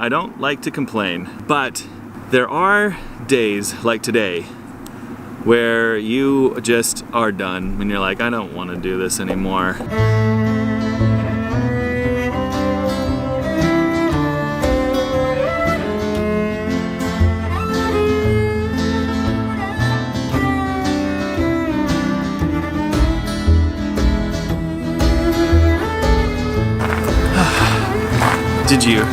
I don't like to complain, but there are days like today where you just are done and you're like, I don't want to do this anymore.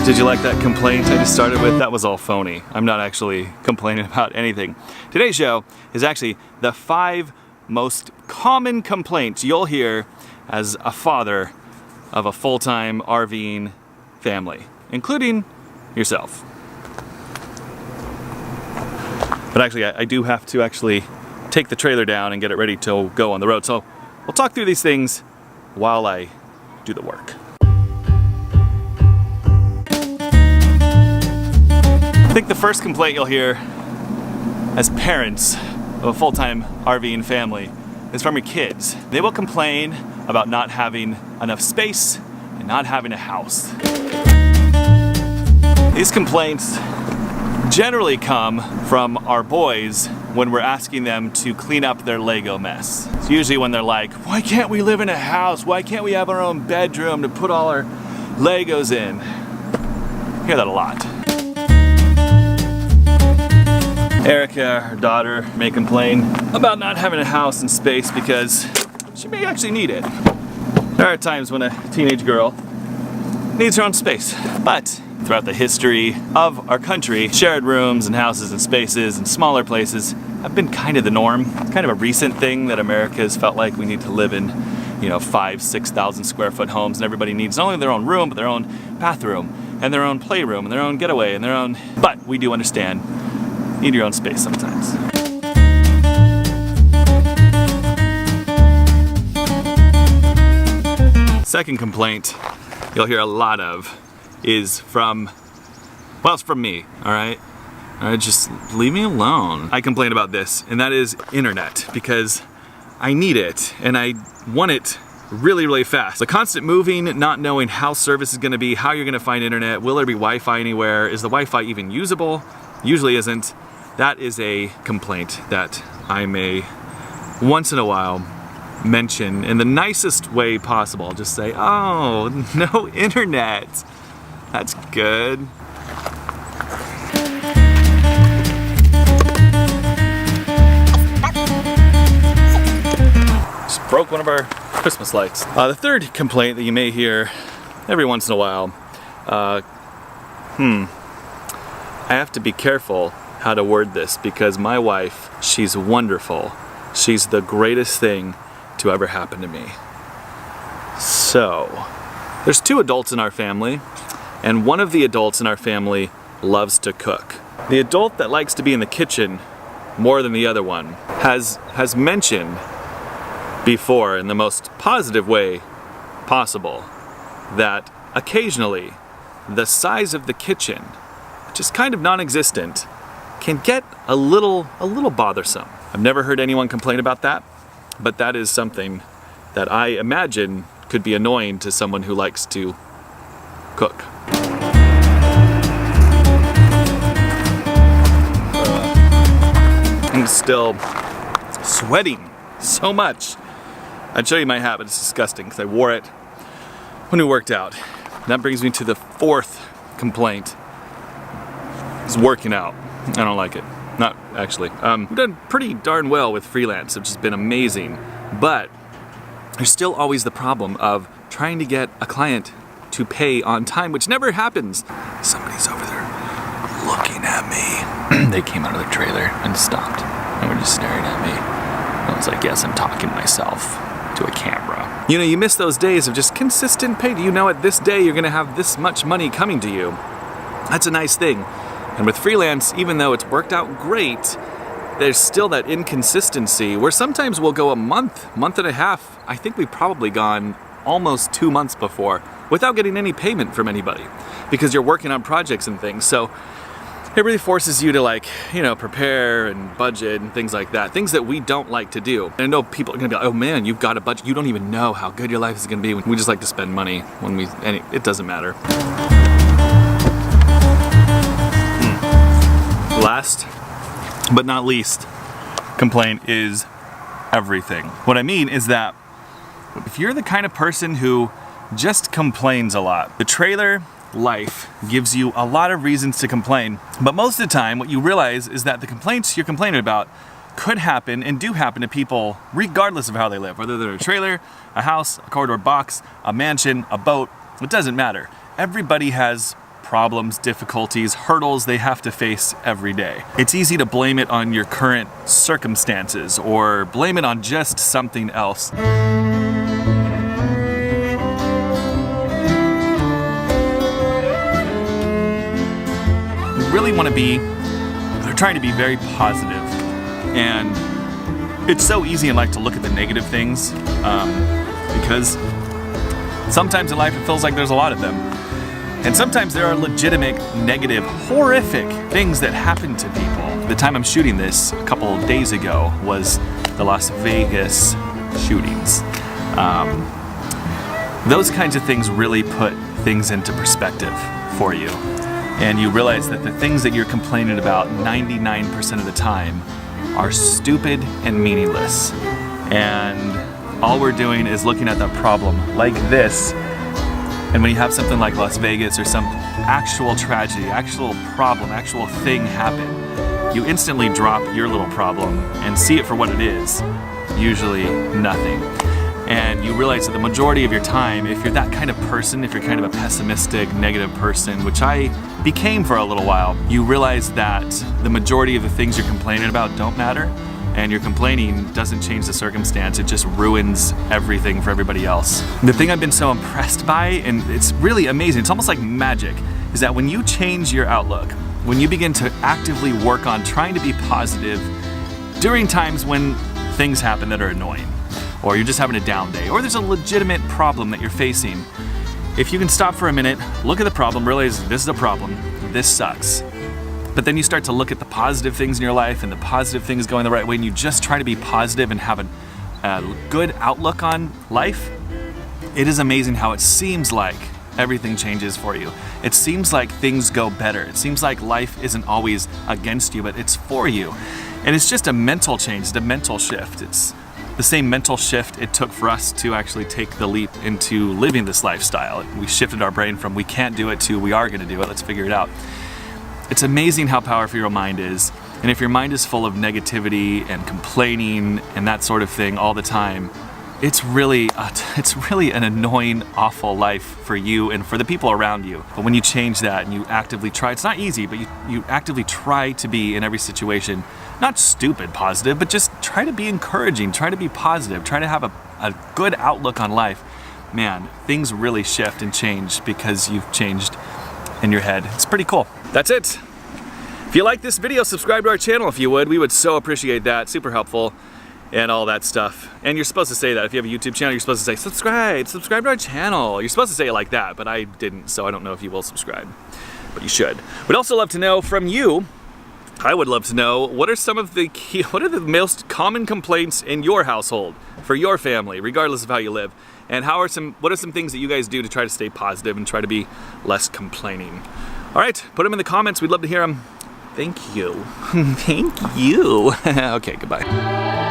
Did you like that complaint I just started with? That was all phony. I'm not actually complaining about anything. Today's show is actually the 5 most common complaints you'll hear as a father of a full-time RVing family, including yourself. But actually, I do have to actually take the trailer down and get it ready to go on the road. So we'll talk through these things while I do the work. I think the first complaint you'll hear as parents of a full-time RVing family is from your kids. They will complain about not having enough space and not having a house. These complaints generally come from our boys when we're asking them to clean up their Lego mess. It's usually when they're like, why can't we live in a house? Why can't we have our own bedroom to put all our Legos in? I hear that a lot. Erica, her daughter, may complain about not having a house and space because she may actually need it. There are times when a teenage girl needs her own space, but throughout the history of our country, shared rooms and houses and spaces and smaller places have been kind of the norm. It's kind of a recent thing that America has felt like we need to live in, 5,000-6,000 square foot homes, and everybody needs not only their own room, but their own bathroom and their own playroom and their own getaway and their own, but we do understand, you need your own space sometimes. Second complaint you'll hear a lot of is from, well, it's from me, all right? Just leave me alone. I complain about this, and that is internet, because I need it, and I want it really, really fast. The constant moving, not knowing how service is gonna be, how you're gonna find internet, will there be Wi-Fi anywhere, is the Wi-Fi even usable? Usually isn't. That is a complaint that I may once in a while mention in the nicest way possible. Just say, oh, no internet. That's good. Just broke one of our Christmas lights. The third complaint that you may hear every once in a while, I have to be careful how to word this because my wife, she's wonderful. She's the greatest thing to ever happen to me. So, there's 2 adults in our family, and one of the adults in our family loves to cook. The adult that likes to be in the kitchen more than the other one has mentioned before in the most positive way possible that occasionally the size of the kitchen, which is kind of non-existent, can get a little bothersome. I've never heard anyone complain about that, but that is something that I imagine could be annoying to someone who likes to cook. I'm still sweating so much. I'd show you my hat, but it's disgusting because I wore it when we worked out. That brings me to the 4th complaint. It's working out. I don't like it. Not actually. We've done pretty darn well with freelance, which has been amazing, but there's still always the problem of trying to get a client to pay on time, which never happens. Somebody's over there looking at me. They came out of their trailer and stopped and were just staring at me. I was like, yes, I'm talking to myself to a camera. You miss those days of just consistent pay. At this day you're gonna have this much money coming to you. That's a nice thing. And with freelance, even though it's worked out great, there's still that inconsistency where sometimes we'll go a month and a half. I think we've probably gone almost 2 months before without getting any payment from anybody because you're working on projects and things. So it really forces you to prepare and budget and things like that. Things that we don't like to do. And I know people are gonna be like, oh man, you've got a budget. You don't even know how good your life is gonna be. We just like to spend money it doesn't matter. Last but not least, complaint is everything. What I mean is that if you're the kind of person who just complains a lot, the trailer life gives you a lot of reasons to complain. But most of the time, what you realize is that the complaints you're complaining about could happen and do happen to people regardless of how they live. Whether they're a trailer, a house, a corridor box, a mansion, a boat, it doesn't matter. Everybody has problems, difficulties, hurdles they have to face every day. It's easy to blame it on your current circumstances or blame it on just something else. We really want to be, we're trying to be very positive, and it's so easy in life to look at the negative things because sometimes in life it feels like there's a lot of them. And sometimes there are legitimate, negative, horrific things that happen to people. The time I'm shooting this, a couple of days ago, was the Las Vegas shootings. Those kinds of things really put things into perspective for you. And you realize that the things that you're complaining about 99% of the time are stupid and meaningless. And all we're doing is looking at that problem like this. And when you have something like Las Vegas or some actual tragedy, actual problem, actual thing happen, you instantly drop your little problem and see it for what it is, usually nothing. And you realize that the majority of your time, if you're that kind of person, if you're kind of a pessimistic, negative person, which I became for a little while, you realize that the majority of the things you're complaining about don't matter. And your complaining doesn't change the circumstance, it just ruins everything for everybody else. The thing I've been so impressed by, and it's really amazing, it's almost like magic, is that when you change your outlook, when you begin to actively work on trying to be positive during times when things happen that are annoying, or you're just having a down day, or there's a legitimate problem that you're facing, if you can stop for a minute, look at the problem, realize this is a problem, this sucks. But then you start to look at the positive things in your life and the positive things going the right way, and you just try to be positive and have a good outlook on life. It is amazing how it seems like everything changes for you. It seems like things go better. It seems like life isn't always against you, but it's for you. And it's just a mental change, it's a mental shift. It's the same mental shift it took for us to actually take the leap into living this lifestyle. We shifted our brain from we can't do it to we are gonna do it, let's figure it out. It's amazing how powerful your mind is, and if your mind is full of negativity and complaining and that sort of thing all the time, it's really an annoying, awful life for you and for the people around you. But when you change that and you actively try, it's not easy, but you actively try to be in every situation, not stupid positive, but just try to be encouraging, try to be positive, try to have a good outlook on life. Man, things really shift and change because you've changed in your head. It's pretty cool. That's it. If you like this video, subscribe to our channel if you would. We would so appreciate that. Super helpful and all that stuff. And you're supposed to say that. If you have a YouTube channel, you're supposed to say, subscribe to our channel. You're supposed to say it like that, but I didn't, so I don't know if you will subscribe. But you should. We'd also love to know from you, I would love to know, what are the most common complaints in your household, for your family, regardless of how you live? And what are some things that you guys do to try to stay positive and try to be less complaining? All right, put them in the comments. We'd love to hear them. Thank you. Thank you. Okay, goodbye.